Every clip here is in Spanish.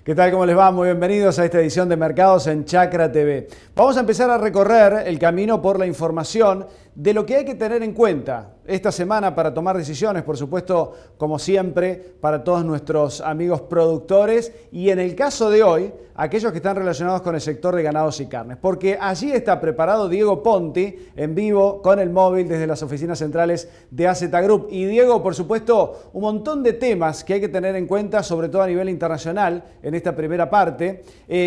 ¿Qué tal? ¿Cómo les va? Muy bienvenidos a esta edición de Mercados en Chakra TV. Vamos a empezar a recorrer el camino por la información de lo que hay que tener en cuenta esta semana para tomar decisiones, por supuesto, como siempre, para todos nuestros amigos productores y en el caso de hoy, aquellos que están relacionados con el sector de ganados y carnes, porque allí está preparado Diego Ponti en vivo con el móvil desde las oficinas centrales de AZ Group. Y Diego, por supuesto, un montón de temas que hay que tener en cuenta, sobre todo a nivel internacional, en esta primera parte,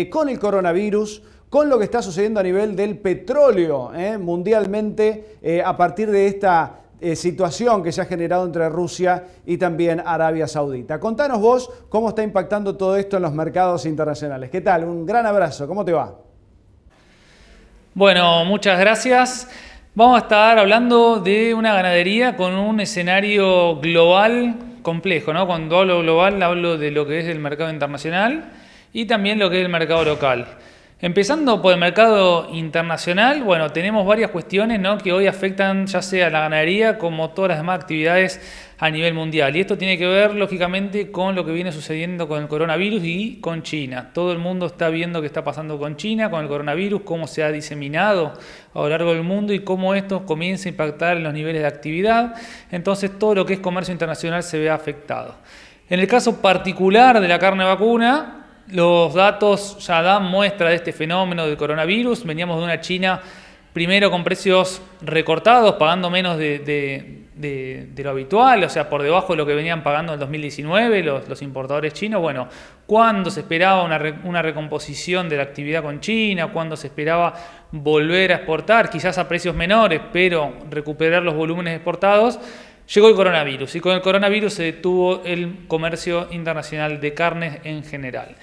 con el coronavirus, con lo que está sucediendo a nivel del petróleo mundialmente a partir de esta situación que se ha generado entre Rusia y también Arabia Saudita. Contanos vos cómo está impactando todo esto en los mercados internacionales. ¿Qué tal? Un gran abrazo. ¿Cómo te va? Bueno, muchas gracias. Vamos a estar hablando de una ganadería con un escenario global complejo, ¿no? Cuando hablo global hablo de lo que es el mercado internacional y también lo que es el mercado local. Empezando por el mercado internacional, bueno, tenemos varias cuestiones, ¿no?, que hoy afectan ya sea la ganadería como todas las demás actividades a nivel mundial. Y esto tiene que ver, lógicamente, con lo que viene sucediendo con el coronavirus y con China. Todo el mundo está viendo qué está pasando con China, con el coronavirus, cómo se ha diseminado a lo largo del mundo y cómo esto comienza a impactar en los niveles de actividad. Entonces, todo lo que es comercio internacional se ve afectado. En el caso particular de la carne vacuna, los datos ya dan muestra de este fenómeno del coronavirus. Veníamos de una China primero con precios recortados, pagando menos de lo habitual, o sea, por debajo de lo que venían pagando en 2019 los importadores chinos. Bueno, cuando se esperaba una recomposición de la actividad con China, cuando se esperaba volver a exportar, quizás a precios menores, pero recuperar los volúmenes exportados, llegó el coronavirus y con el coronavirus se detuvo el comercio internacional de carnes en general.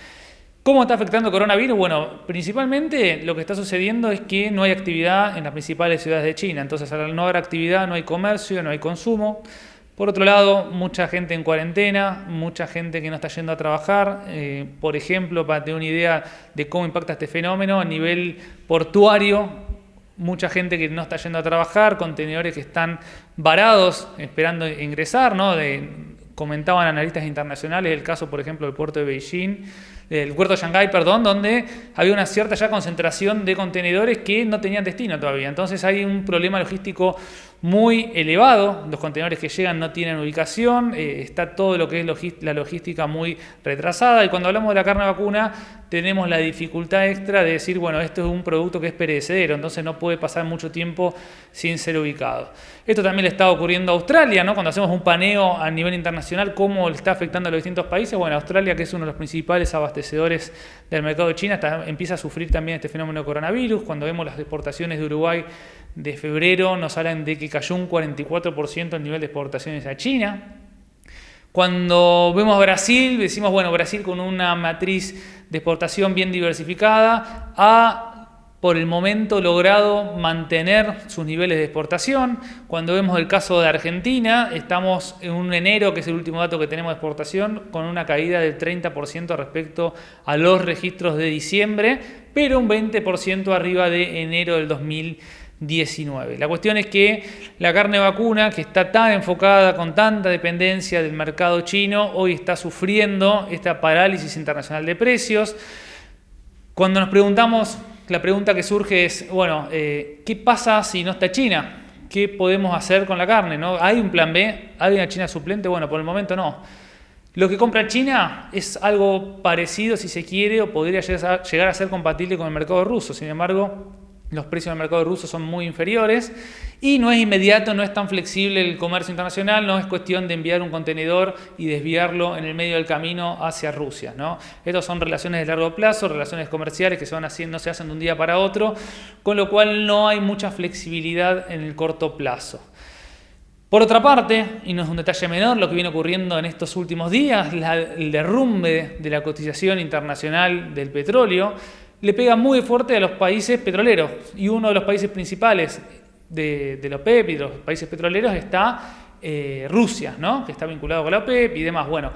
¿Cómo está afectando el coronavirus? Bueno, principalmente lo que está sucediendo es que no hay actividad en las principales ciudades de China. Entonces, al no haber actividad, no hay comercio, no hay consumo. Por otro lado, mucha gente en cuarentena, mucha gente que no está yendo a trabajar. Por ejemplo, para tener una idea de cómo impacta este fenómeno, a nivel portuario, mucha gente que no está yendo a trabajar, contenedores que están varados esperando ingresar, ¿no? Comentaban analistas internacionales el caso, por ejemplo, del puerto de Beijing, del puerto de Shanghái, perdón, donde había una cierta ya concentración de contenedores que no tenían destino todavía. Entonces hay un problema logístico muy elevado, los contenedores que llegan no tienen ubicación, está todo lo que es la logística muy retrasada. Y cuando hablamos de la carne vacuna, tenemos la dificultad extra de decir, bueno, esto es un producto que es perecedero, entonces no puede pasar mucho tiempo sin ser ubicado. Esto también le está ocurriendo a Australia, ¿no? Cuando hacemos un paneo a nivel internacional, cómo le está afectando a los distintos países. Bueno, Australia, que es uno de los principales abastecedores del mercado de China, empieza a sufrir también este fenómeno de coronavirus. Cuando vemos las exportaciones de Uruguay de febrero, nos hablan de que cayó un 44% el nivel de exportaciones a China. Cuando vemos Brasil, decimos, bueno, Brasil con una matriz de exportación bien diversificada ha por el momento logrado mantener sus niveles de exportación. Cuando vemos el caso de Argentina, estamos en un enero, que es el último dato que tenemos de exportación, con una caída del 30% respecto a los registros de diciembre, pero un 20% arriba de enero del 2019. La cuestión es que la carne vacuna, que está tan enfocada, con tanta dependencia del mercado chino, hoy está sufriendo esta parálisis internacional de precios. Cuando nos preguntamos, la pregunta que surge es, bueno, ¿qué pasa si no está China? ¿Qué podemos hacer con la carne, ¿no? ¿Hay un plan B? ¿Hay una China suplente? Bueno, por el momento no. Lo que compra China es algo parecido, si se quiere, o podría llegar a ser compatible con el mercado ruso. Sin embargo, los precios del mercado ruso son muy inferiores y no es inmediato, no es tan flexible el comercio internacional, no es cuestión de enviar un contenedor y desviarlo en el medio del camino hacia Rusia, ¿no? Estas son relaciones de largo plazo, relaciones comerciales que no se hacen de un día para otro, con lo cual no hay mucha flexibilidad en el corto plazo. Por otra parte, y no es un detalle menor lo que viene ocurriendo en estos últimos días, el derrumbe de la cotización internacional del petróleo le pega muy fuerte a los países petroleros, y uno de los países principales de la OPEP y de los países petroleros está Rusia, ¿no? Que está vinculado con la OPEP y demás. Bueno,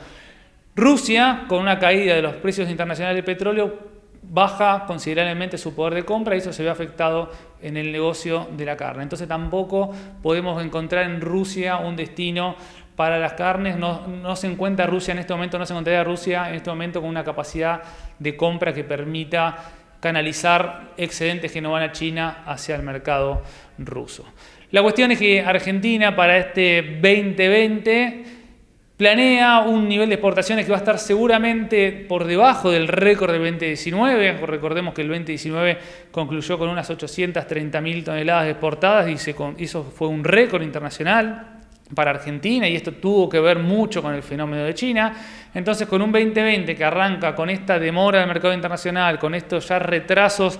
Rusia, con una caída de los precios internacionales del petróleo, baja considerablemente su poder de compra y eso se ve afectado en el negocio de la carne. Entonces tampoco podemos encontrar en Rusia un destino para las carnes. No se encuentra Rusia en este momento, no se encontraría Rusia en este momento con una capacidad de compra que permita canalizar excedentes que no van a China hacia el mercado ruso. La cuestión es que Argentina para este 2020 planea un nivel de exportaciones que va a estar seguramente por debajo del récord del 2019. Recordemos que el 2019 concluyó con unas 830.000 toneladas exportadas y eso fue un récord internacional para Argentina y esto tuvo que ver mucho con el fenómeno de China. Entonces, con un 2020 que arranca con esta demora del mercado internacional, con estos ya retrasos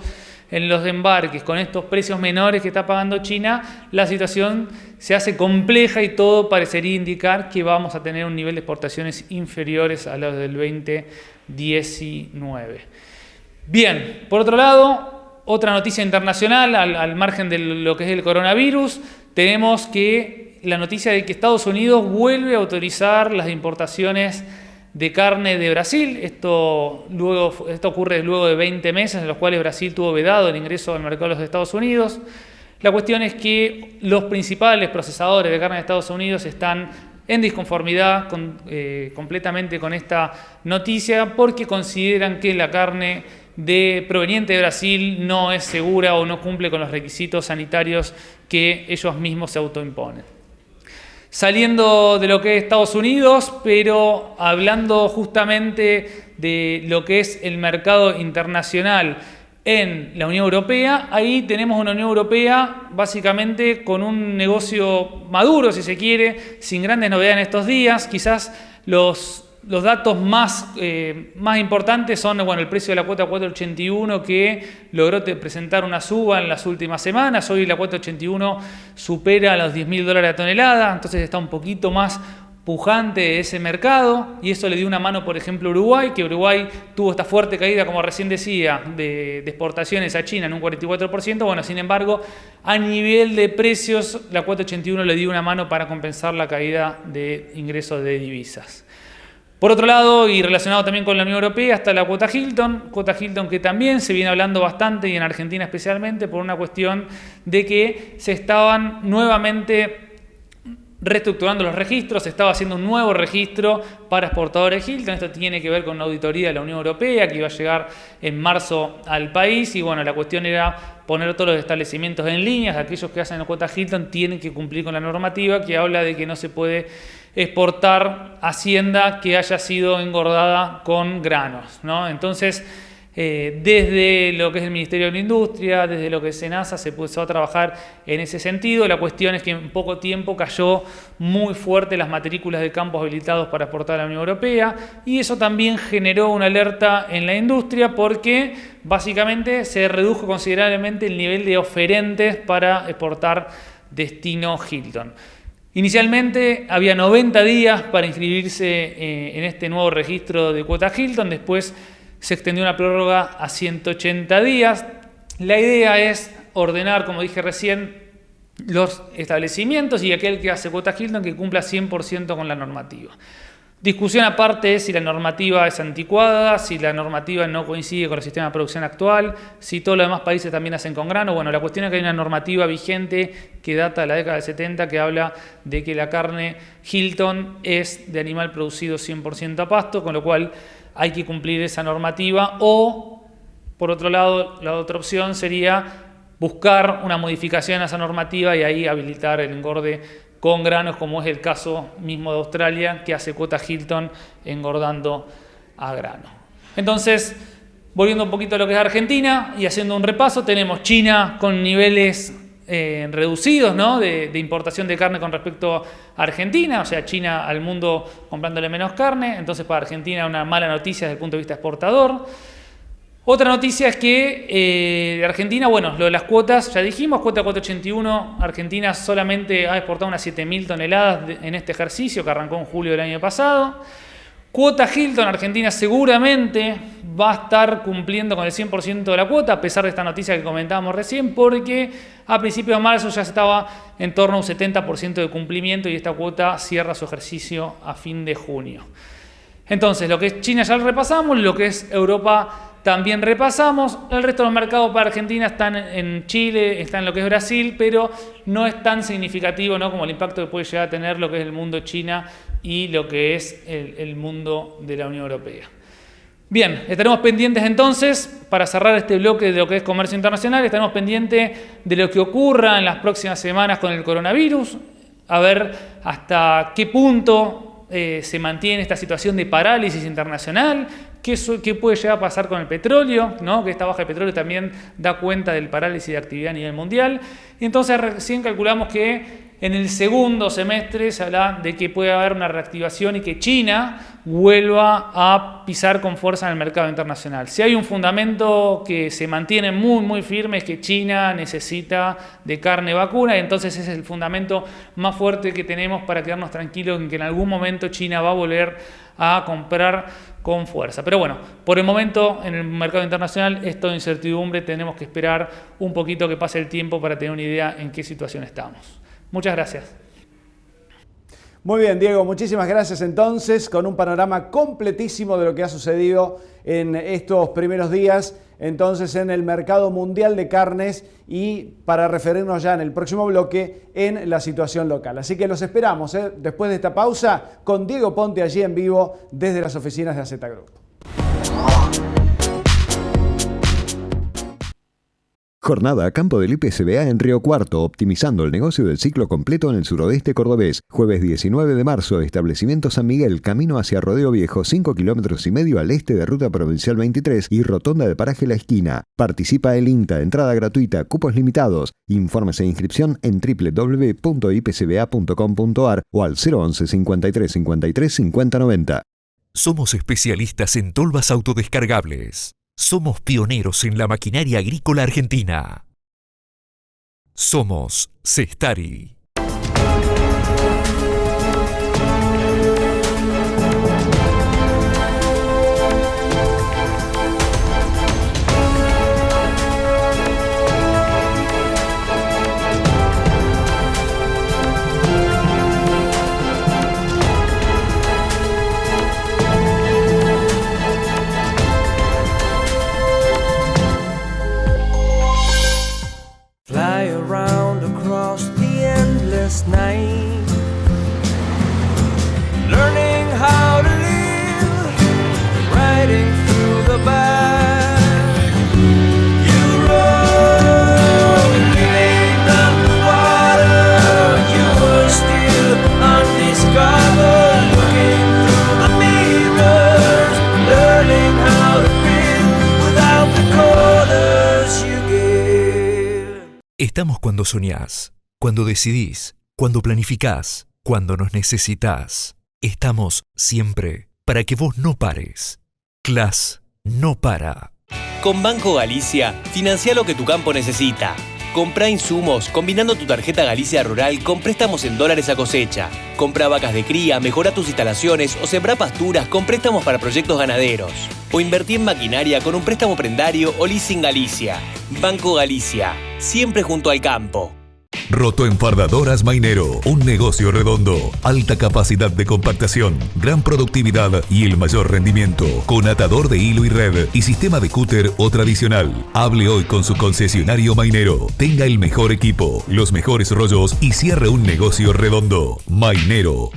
en los embarques, con estos precios menores que está pagando China, la situación se hace compleja y todo parecería indicar que vamos a tener un nivel de exportaciones inferiores a los del 2019. Bien, por otro lado, otra noticia internacional al margen de lo que es el coronavirus, tenemos que la noticia de que Estados Unidos vuelve a autorizar las importaciones de carne de Brasil. Esto ocurre luego de 20 meses en los cuales Brasil tuvo vedado el ingreso al mercado de los Estados Unidos. La cuestión es que los principales procesadores de carne de Estados Unidos están en disconformidad completamente con esta noticia porque consideran que la carne proveniente de Brasil no es segura o no cumple con los requisitos sanitarios que ellos mismos se autoimponen. Saliendo de lo que es Estados Unidos, pero hablando justamente de lo que es el mercado internacional en la Unión Europea, ahí tenemos una Unión Europea básicamente con un negocio maduro, si se quiere, sin grandes novedades en estos días. Quizás los datos más importantes son el precio de la cuota 481 que logró presentar una suba en las últimas semanas. Hoy la cuota 81 supera los $10.000 la tonelada, entonces está un poquito más pujante ese mercado y eso le dio una mano, por ejemplo, a Uruguay, que Uruguay tuvo esta fuerte caída, como recién decía, de exportaciones a China en un 44%. Bueno, sin embargo, a nivel de precios, la cuota 81 le dio una mano para compensar la caída de ingresos de divisas. Por otro lado, y relacionado también con la Unión Europea, está la cuota Hilton que también se viene hablando bastante, y en Argentina especialmente, por una cuestión de que se estaban nuevamente reestructurando los registros, se estaba haciendo un nuevo registro para exportadores Hilton. Esto tiene que ver con una auditoría de la Unión Europea que iba a llegar en marzo al país y bueno, la cuestión era poner todos los establecimientos en línea. Aquellos que hacen la cuota Hilton tienen que cumplir con la normativa que habla de que no se puede exportar hacienda que haya sido engordada con granos, ¿no? Entonces, desde lo que es el Ministerio de la Industria, desde lo que es SENASA, se empezó a trabajar en ese sentido. La cuestión es que en poco tiempo cayó muy fuerte las matrículas de campos habilitados para exportar a la Unión Europea y eso también generó una alerta en la industria porque básicamente se redujo considerablemente el nivel de oferentes para exportar destino Hilton. Inicialmente había 90 días para inscribirse en este nuevo registro de cuota Hilton, después se extendió una prórroga a 180 días. La idea es ordenar, como dije recién, los establecimientos y aquel que hace cuota Hilton que cumpla 100% con la normativa. Discusión aparte es si la normativa es anticuada, si la normativa no coincide con el sistema de producción actual, si todos los demás países también hacen con grano. Bueno, la cuestión es que hay una normativa vigente que data de la década del 70 que habla de que la carne Hilton es de animal producido 100% a pasto, con lo cual hay que cumplir esa normativa o, por otro lado, la otra opción sería buscar una modificación a esa normativa y ahí habilitar el engorde con granos, como es el caso mismo de Australia, que hace cuota Hilton engordando a grano. Entonces, volviendo un poquito a lo que es Argentina y haciendo un repaso, tenemos China con niveles reducidos, ¿no? de importación de carne con respecto a Argentina, o sea, China al mundo comprándole menos carne, entonces para Argentina una mala noticia desde el punto de vista exportador. Otra noticia es que de Argentina, bueno, lo de las cuotas, ya dijimos, cuota 481, Argentina solamente ha exportado unas 7.000 toneladas en este ejercicio que arrancó en julio del año pasado. Cuota Hilton, Argentina seguramente va a estar cumpliendo con el 100% de la cuota, a pesar de esta noticia que comentábamos recién, porque a principios de marzo ya estaba en torno a un 70% de cumplimiento y esta cuota cierra su ejercicio a fin de junio. Entonces, lo que es China ya lo repasamos, lo que es Europa también repasamos. El resto de los mercados para Argentina están en Chile, están en lo que es Brasil, pero no es tan significativo, ¿no?, como el impacto que puede llegar a tener lo que es el mundo China y lo que es el mundo de la Unión Europea. Bien, estaremos pendientes entonces, para cerrar este bloque de lo que es comercio internacional, estaremos pendientes de lo que ocurra en las próximas semanas con el coronavirus, a ver hasta qué punto se mantiene esta situación de parálisis internacional, qué puede llegar a pasar con el petróleo, ¿no?, que esta baja de petróleo también da cuenta del parálisis de actividad a nivel mundial. Y entonces recién calculamos que en el segundo semestre se habla de que puede haber una reactivación y que China vuelva a pisar con fuerza en el mercado internacional. Si hay un fundamento que se mantiene muy firme, es que China necesita de carne vacuna, y entonces ese es el fundamento más fuerte que tenemos para quedarnos tranquilos en que en algún momento China va a volver a comprar con fuerza. Pero bueno, por el momento en el mercado internacional es toda incertidumbre, tenemos que esperar un poquito que pase el tiempo para tener una idea en qué situación estamos. Muchas gracias. Muy bien, Diego, muchísimas gracias entonces, con un panorama completísimo de lo que ha sucedido en estos primeros días, entonces en el mercado mundial de carnes y para referirnos ya en el próximo bloque en la situación local. Así que los esperamos después de esta pausa con Diego Ponte allí en vivo desde las oficinas de AZ Group. Jornada a campo del IPCBA en Río Cuarto, optimizando el negocio del ciclo completo en el suroeste cordobés. Jueves 19 de marzo, establecimiento San Miguel, camino hacia Rodeo Viejo, 5,5 kilómetros al este de Ruta Provincial 23 y Rotonda de Paraje La Esquina. Participa el INTA, entrada gratuita, cupos limitados. Informes e inscripción en www.ipcba.com.ar o al 011 53 53 50 90. Somos especialistas en tolvas autodescargables. Somos pioneros en la maquinaria agrícola argentina. Somos Cestari. Fly around across the endless night, learning how to live, riding through the back. You rode, living underwater, you were still undiscovered, looking through the mirrors, learning how to breathe without the quarters you gave. Estamos cuando soñás, cuando decidís, cuando planificás, cuando nos necesitás. Estamos siempre para que vos no pares. CLAS no para. Con Banco Galicia, financia lo que tu campo necesita. Comprá insumos combinando tu tarjeta Galicia Rural con préstamos en dólares a cosecha. Compra vacas de cría, mejora tus instalaciones o sembrá pasturas con préstamos para proyectos ganaderos. O invertí en maquinaria con un préstamo prendario o leasing Galicia. Banco Galicia, siempre junto al campo. Rotoenfardadoras Mainero, un negocio redondo, alta capacidad de compactación, gran productividad y el mayor rendimiento, con atador de hilo y red y sistema de cúter o tradicional. Hable hoy con su concesionario Mainero, tenga el mejor equipo, los mejores rollos y cierre un negocio redondo. Mainero.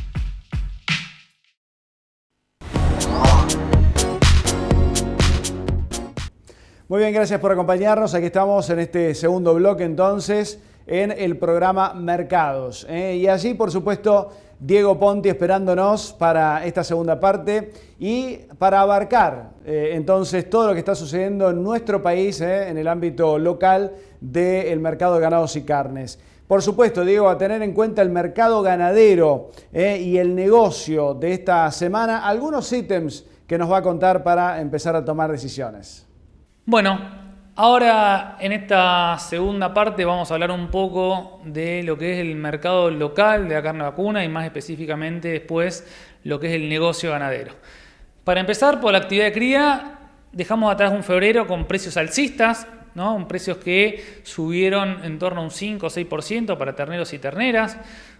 Muy bien, gracias por acompañarnos. Aquí estamos en este segundo bloque entonces en el programa Mercados. Y allí, por supuesto, Diego Ponti esperándonos para esta segunda parte y para abarcar entonces todo lo que está sucediendo en nuestro país en el ámbito local del mercado de ganados y carnes. Por supuesto, Diego, a tener en cuenta el mercado ganadero y el negocio de esta semana, algunos ítems que nos va a contar para empezar a tomar decisiones. Bueno, ahora en esta segunda parte vamos a hablar un poco de lo que es el mercado local de la carne vacuna y más específicamente después lo que es el negocio ganadero. Para empezar, por la actividad de cría, dejamos atrás un febrero con precios alcistas, ¿no? Precios que subieron en torno a un 5 o 6% para terneros y terneras.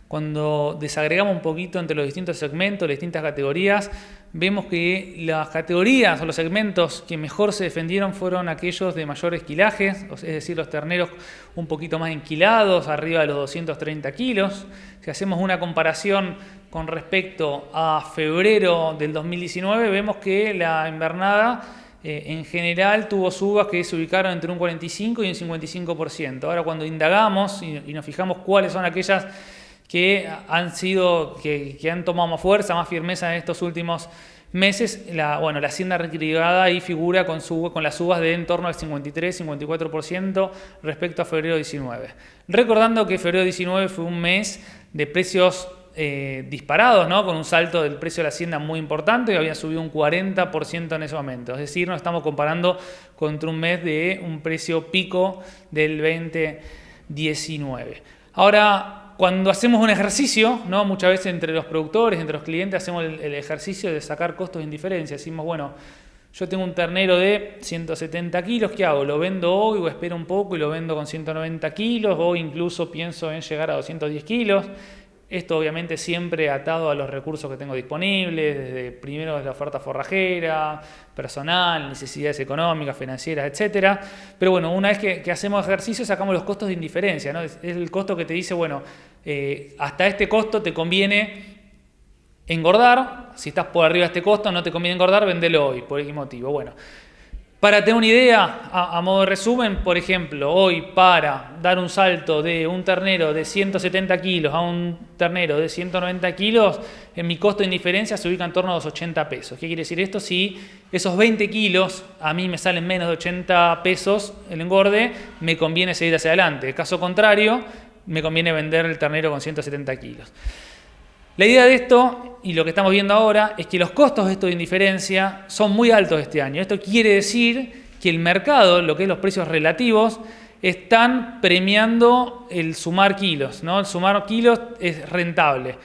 Cuando desagregamos un poquito entre los distintos segmentos, las distintas categorías, vemos que las categorías o los segmentos que mejor se defendieron fueron aquellos de mayores quilajes, es decir, los terneros un poquito más enquilados, arriba de los 230 kilos. Si hacemos una comparación con respecto a febrero del 2019, vemos que la invernada en general tuvo subas que se ubicaron entre un 45 y un 55%. Ahora, cuando indagamos y nos fijamos cuáles son aquellas que han tomado más fuerza, más firmeza en estos últimos meses, la hacienda recriada ahí figura con las subas de en torno al 53-54% respecto a febrero 19. Recordando que febrero 19 fue un mes de precios disparados, ¿no? Con un salto del precio de la hacienda muy importante, que había subido un 40% en ese momento. Es decir, nos estamos comparando contra un mes de un precio pico del 2019. Ahora, cuando hacemos un ejercicio, ¿no? Muchas veces entre los productores, entre los clientes, hacemos el ejercicio de sacar costos de indiferencia. Decimos, bueno, yo tengo un ternero de 170 kilos, ¿qué hago? ¿Lo vendo hoy o espero un poco y lo vendo con 190 kilos? O incluso pienso en llegar a 210 kilos. Esto obviamente siempre atado a los recursos que tengo disponibles, desde primero la oferta forrajera, personal, necesidades económicas, financieras, etc. Pero bueno, una vez que hacemos ejercicio sacamos los costos de indiferencia, ¿no? Es el costo que te dice, bueno, hasta este costo te conviene engordar, si estás por arriba de este costo no te conviene engordar, vendelo hoy, por X motivo. Bueno, para tener una idea, a modo de resumen, por ejemplo, hoy para dar un salto de un ternero de 170 kilos a un ternero de 190 kilos, en mi costo de indiferencia se ubica en torno a los 80 pesos. ¿Qué quiere decir esto? Si esos 20 kilos a mí me salen menos de 80 pesos el engorde, me conviene seguir hacia adelante. En caso contrario, me conviene vender el ternero con 170 kilos. La idea de esto, y lo que estamos viendo ahora, es que los costos de esto de indiferencia son muy altos este año. Esto quiere decir que el mercado, lo que es los precios relativos, están premiando el sumar kilos, ¿no? El sumar kilos es rentable.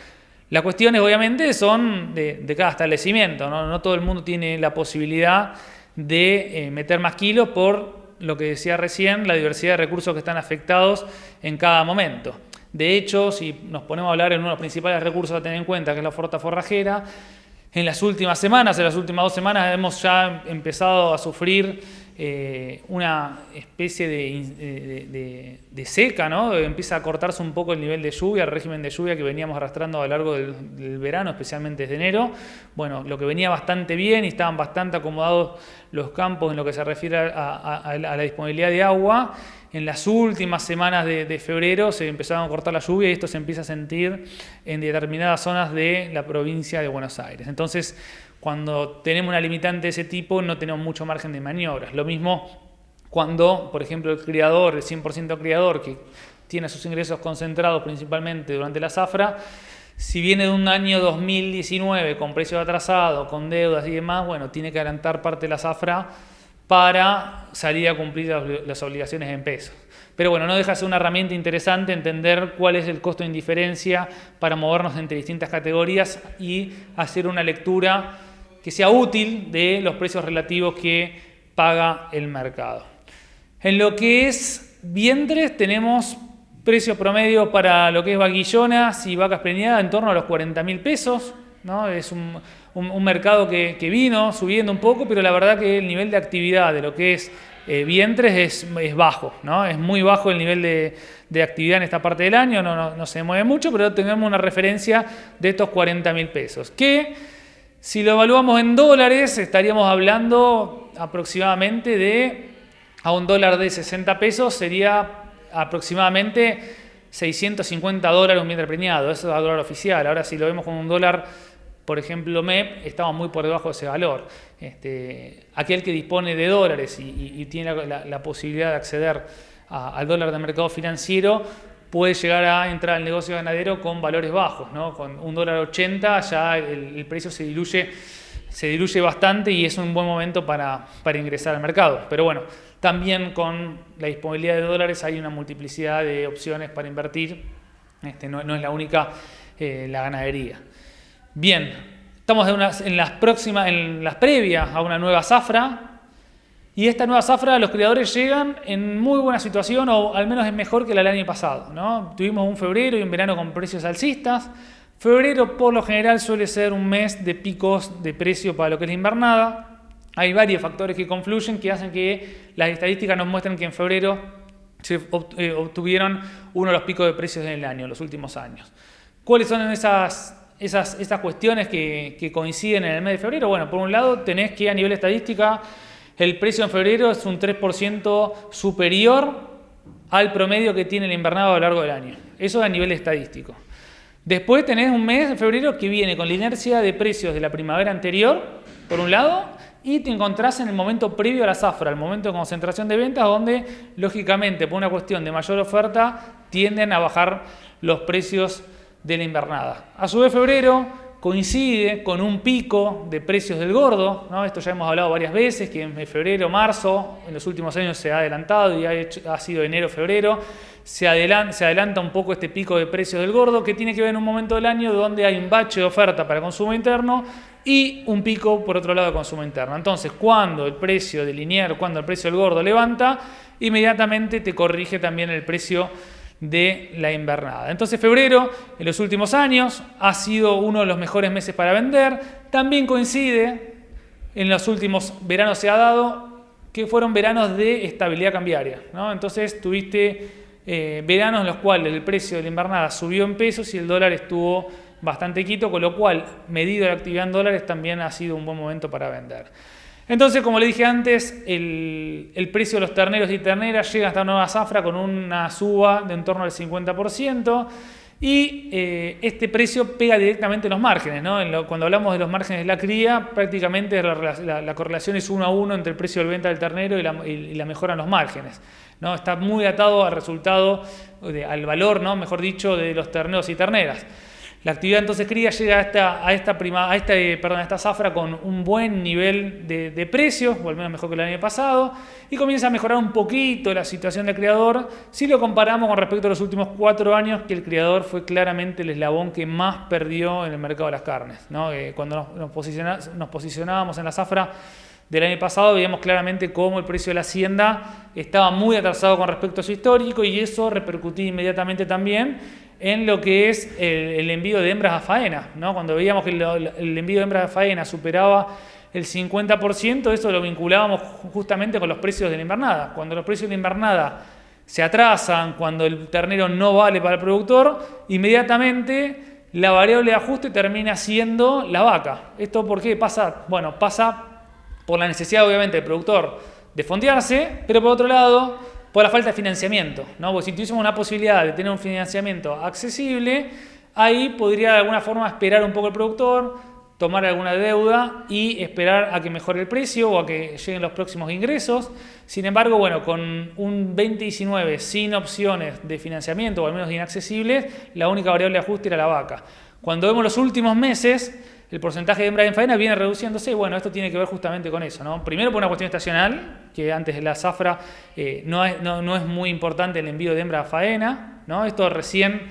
Las cuestiones, obviamente, son de cada establecimiento, ¿no? No todo el mundo tiene la posibilidad de meter más kilos por lo que decía recién, la diversidad de recursos que están afectados en cada momento. De hecho, si nos ponemos a hablar en uno de los principales recursos a tener en cuenta, que es la oferta forrajera, en las últimas semanas, en las últimas 2 semanas, hemos ya empezado a sufrir una especie de seca, ¿no? Empieza a cortarse un poco el nivel de lluvia, el régimen de lluvia que veníamos arrastrando a lo largo del verano, especialmente desde enero. Bueno, lo que venía bastante bien y estaban bastante acomodados los campos en lo que se refiere a la disponibilidad de agua. En las últimas semanas de febrero se empezaron a cortar la lluvia y esto se empieza a sentir en determinadas zonas de la provincia de Buenos Aires. Entonces, cuando tenemos una limitante de ese tipo, no tenemos mucho margen de maniobras. Lo mismo cuando, por ejemplo, el criador, el 100% criador, que tiene sus ingresos concentrados principalmente durante la zafra, si viene de un año 2019 con precios atrasados, con deudas y demás, bueno, tiene que adelantar parte de la zafra para salir a cumplir las obligaciones en pesos. Pero bueno, no deja de ser una herramienta interesante entender cuál es el costo de indiferencia para movernos entre distintas categorías y hacer una lectura que sea útil de los precios relativos que paga el mercado. En lo que es vientres tenemos precio promedio para lo que es vaquillonas y vacas preñadas en torno a los 40.000 pesos, ¿no? Es un mercado que vino subiendo un poco, pero la verdad que el nivel de actividad de lo que es vientres es bajo, ¿no? Es muy bajo el nivel de actividad en esta parte del año, no se mueve mucho, pero tenemos una referencia de estos 40.000 pesos, que si lo evaluamos en dólares estaríamos hablando aproximadamente a un dólar de 60 pesos sería aproximadamente $650 un vientre preñado, eso es el dólar oficial. Ahora si lo vemos con un dólar, por ejemplo MEP, estamos muy por debajo de ese valor. Aquel que dispone de dólares y tiene la posibilidad de acceder al dólar de mercado financiero puede llegar a entrar al negocio ganadero con valores bajos, ¿no? Con un $1.80 ya el precio se diluye bastante y es un buen momento para ingresar al mercado. Pero bueno, también con la disponibilidad de dólares hay una multiplicidad de opciones para invertir. No es la única la ganadería. Bien, estamos en las previas a una nueva zafra. Y esta nueva zafra, los criadores llegan en muy buena situación, o al menos es mejor que la del año pasado, ¿no? Tuvimos un febrero y un verano con precios alcistas. Febrero, por lo general, suele ser un mes de picos de precio para lo que es la invernada. Hay varios factores que confluyen que hacen que las estadísticas nos muestren que en febrero se obtuvieron uno de los picos de precios del año, en los últimos años. ¿Cuáles son esas cuestiones que coinciden en el mes de febrero? Bueno, por un lado tenés que a nivel estadística el precio en febrero es un 3% superior al promedio que tiene el invernado a lo largo del año. Eso a nivel estadístico. Después tenés un mes de febrero que viene con la inercia de precios de la primavera anterior, por un lado, y te encontrás en el momento previo a la zafra, el momento de concentración de ventas, donde lógicamente por una cuestión de mayor oferta tienden a bajar los precios de la invernada. A su vez, febrero coincide con un pico de precios del gordo, ¿no? Esto ya hemos hablado varias veces, que en febrero, marzo, en los últimos años se ha adelantado y ha sido enero, febrero, se adelanta un poco este pico de precios del gordo, que tiene que ver en un momento del año donde hay un bache de oferta para consumo interno y un pico, por otro lado, de consumo interno. Entonces, cuando el precio del Linier, cuando el precio del gordo levanta, inmediatamente te corrige también el precio de la invernada. Entonces, febrero, en los últimos años, ha sido uno de los mejores meses para vender. También coincide, en los últimos veranos se ha dado, que fueron veranos de estabilidad cambiaria, ¿no? Entonces, tuviste veranos en los cuales el precio de la invernada subió en pesos y el dólar estuvo bastante quieto, con lo cual, medido la actividad en dólares, también ha sido un buen momento para vender. Entonces, como le dije antes, el precio de los terneros y terneras llega a esta nueva zafra con una suba de en torno al 50%, y este precio pega directamente en los márgenes, ¿no? Cuando hablamos de los márgenes de la cría, prácticamente la correlación es 1 a 1 entre el precio de venta del ternero y la mejora en los márgenes, ¿no? Está muy atado al resultado, al valor, ¿no? Mejor dicho, de los terneros y terneras. La actividad entonces cría llega a esta zafra con un buen nivel de precios, o al menos mejor que el año pasado, y comienza a mejorar un poquito la situación del criador si lo comparamos con respecto a los últimos 4 años, que el criador fue claramente el eslabón que más perdió en el mercado de las carnes, ¿no? Cuando nos posicionábamos en la zafra del año pasado, veíamos claramente cómo el precio de la hacienda estaba muy atrasado con respecto a su histórico, y eso repercutía inmediatamente también en lo que es el envío de hembras a faena, ¿no? Cuando veíamos que el envío de hembras a faena superaba el 50%, eso lo vinculábamos justamente con los precios de la invernada. Cuando los precios de la invernada se atrasan, cuando el ternero no vale para el productor, inmediatamente la variable de ajuste termina siendo la vaca. ¿Esto por qué pasa? Bueno, pasa por la necesidad, obviamente, del productor de fondearse, pero por otro lado, por la falta de financiamiento, ¿no? Porque si tuviésemos una posibilidad de tener un financiamiento accesible, ahí podría de alguna forma esperar un poco el productor, tomar alguna deuda y esperar a que mejore el precio o a que lleguen los próximos ingresos. Sin embargo, bueno, con un 2019 sin opciones de financiamiento, o al menos inaccesibles, la única variable de ajuste era la vaca. Cuando vemos los últimos meses, el porcentaje de hembras en faena viene reduciéndose, y bueno, esto tiene que ver justamente con eso, ¿no? Primero por una cuestión estacional, que antes de la zafra no es muy importante el envío de hembras a faena, ¿no? Esto recién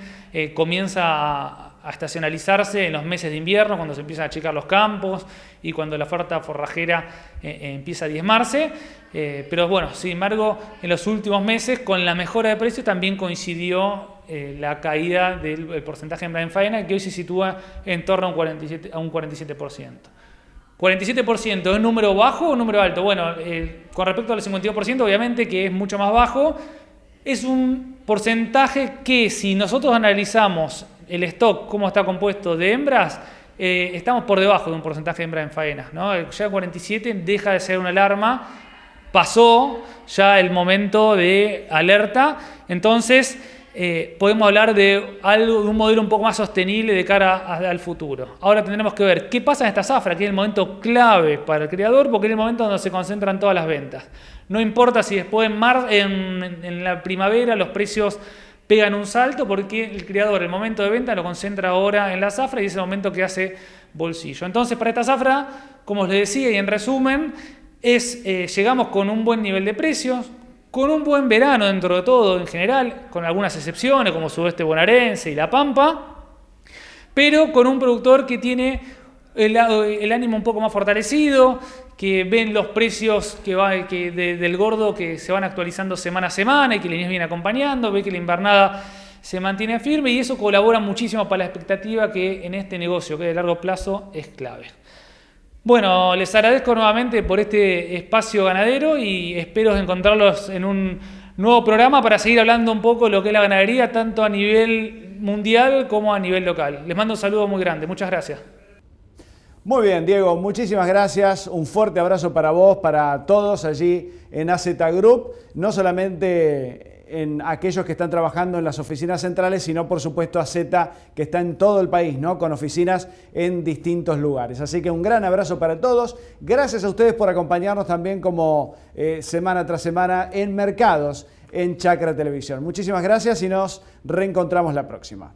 comienza a estacionalizarse en los meses de invierno, cuando se empiezan a achicar los campos y cuando la oferta forrajera empieza a diezmarse. Pero bueno, sin embargo, en los últimos meses, con la mejora de precios, también coincidió la caída del porcentaje de hembras en faena, que hoy se sitúa en torno a un 47%. 47%, ¿es un número bajo o un número alto? Bueno, con respecto al 52%, obviamente que es mucho más bajo. Es un porcentaje que, si nosotros analizamos el stock, cómo está compuesto de hembras, estamos por debajo de un porcentaje de hembras en faena, ¿no? Ya 47 deja de ser una alarma, pasó ya el momento de alerta, entonces podemos hablar de un modelo un poco más sostenible de cara al futuro. Ahora tendremos que ver qué pasa en esta zafra, que es el momento clave para el criador, porque es el momento donde se concentran todas las ventas. No importa si después en la primavera los precios pegan un salto, porque el criador el momento de venta lo concentra ahora en la zafra y es el momento que hace bolsillo. Entonces, para esta zafra, como os decía y en resumen, llegamos con un buen nivel de precios, con un buen verano dentro de todo en general, con algunas excepciones como Sudeste Bonaerense y La Pampa, pero con un productor que tiene el ánimo un poco más fortalecido, que ven los precios del gordo que se van actualizando semana a semana y que la Liniers viene acompañando, ve que la invernada se mantiene firme y eso colabora muchísimo para la expectativa que en este negocio, que de largo plazo es clave. Bueno, les agradezco nuevamente por este espacio ganadero y espero encontrarlos en un nuevo programa para seguir hablando un poco de lo que es la ganadería, tanto a nivel mundial como a nivel local. Les mando un saludo muy grande. Muchas gracias. Muy bien, Diego, muchísimas gracias. Un fuerte abrazo para vos, para todos allí en AZ Group. No solamente en aquellos que están trabajando en las oficinas centrales, sino por supuesto AZ, que está en todo el país, ¿no? Con oficinas en distintos lugares. Así que un gran abrazo para todos. Gracias a ustedes por acompañarnos también como semana tras semana en Mercados en Chacra Televisión. Muchísimas gracias y nos reencontramos la próxima.